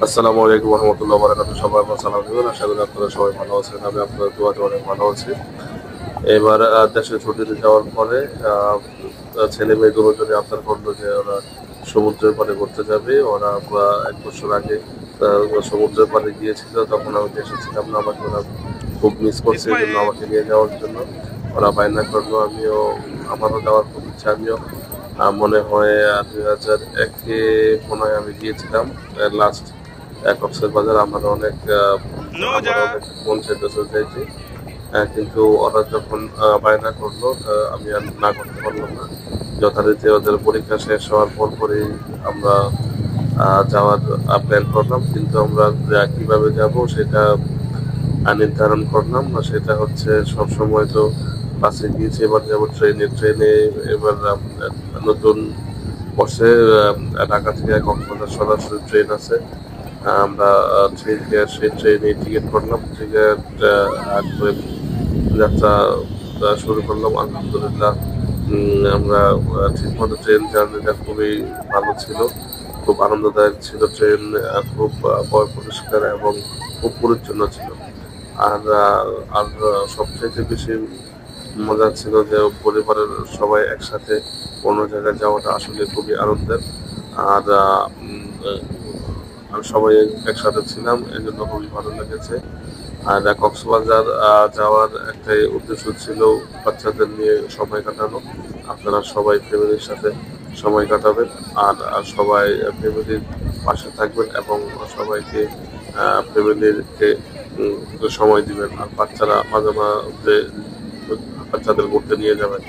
আসসালামু আলাইকুম রহমতুল্লাহ বারাকাতুহু। সবাই আমার সালাম দিবেন। আশা করি আপনারা সবাই ভালো আছেন। আমি আপনাদের দোয়াতে অনেক ভালো আছি। এবার দেশে ছুটিতে যাওয়ার পরে ছেলে মেয়ে দুজনে আবদার করলো যে ওরা সমুদ্রের পাড়ে ঘুরতে যাবে। ওরা ১ বছর আগে সমুদ্রের পাড়ে গিয়েছিল, তখন আমি দেশে ছিলাম না। আমাকে ওরা খুব মিস করছে, এই জন্য আমাকে নিয়ে যাওয়ার জন্য ওরা বায়না করলো। আমারও যাওয়ার খুব ইচ্ছা। আমিও মনে হয় ২০০১-এ মনে হয় আমি গিয়েছিলাম লাস্ট কক্সবাজার। আমার অনেক মন চাইতেছে যাইতে, কিন্তু ওরা যখন বায়না করলো আমি আর না করতে পারলাম না। যথারীতি ওদের পরীক্ষা শেষ হওয়ার পরপরই আমরা যাওয়ার প্ল্যান করলাম, কিন্তু আমরা কিভাবে যাব সেটা নির্ধারণ করলাম না। সেটা হচ্ছে সবসময় তো বাসে গিয়েছি, এবার যাবো ট্রেনে। এবার নতুন বর্ষে ঢাকা থেকে কক্সবাজার সরাসরি ট্রেন আছে। আমরা সেই ট্রেনে টিকিট করলাম। টিকিট করে যাত্রা শুরু করলাম। আলহামদুলিল্লাহ আমরা ঠিকমতো ট্রেন জার্নিটা খুবই ভালো ছিল, খুব আনন্দদায়ক ছিল। ট্রেন খুব পরিষ্কার এবং খুব পরিচ্ছন্ন ছিল। আর আর সবচেয়ে বেশি মজা ছিল যে পরিবারের সবাই একসাথে অন্য জায়গায় যাওয়াটা আসলে খুবই আনন্দের। আর আর সবাই একসাথে ছিলাম, এই জন্য খুবই ভালো লেগেছে। আর কক্সবাজার যাওয়ার একটাই উদ্দেশ্য ছিল বাচ্চাদের নিয়ে সময় কাটানো। আপনারা সবাই ফ্যামিলির সাথে সময় কাটাবেন, আর সবাই ফ্যামিলির পাশে থাকবেন এবং সবাইকে ফ্যামিলিকে সময় দিবেন। আর বাচ্চারা মাঝে মাঝে বাচ্চাদের ঘুরতে নিয়ে যাবেন।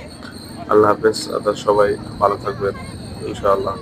আল্লাহ হাফেজ। আপনারা সবাই ভালো থাকবেন ইনশাআল্লাহ।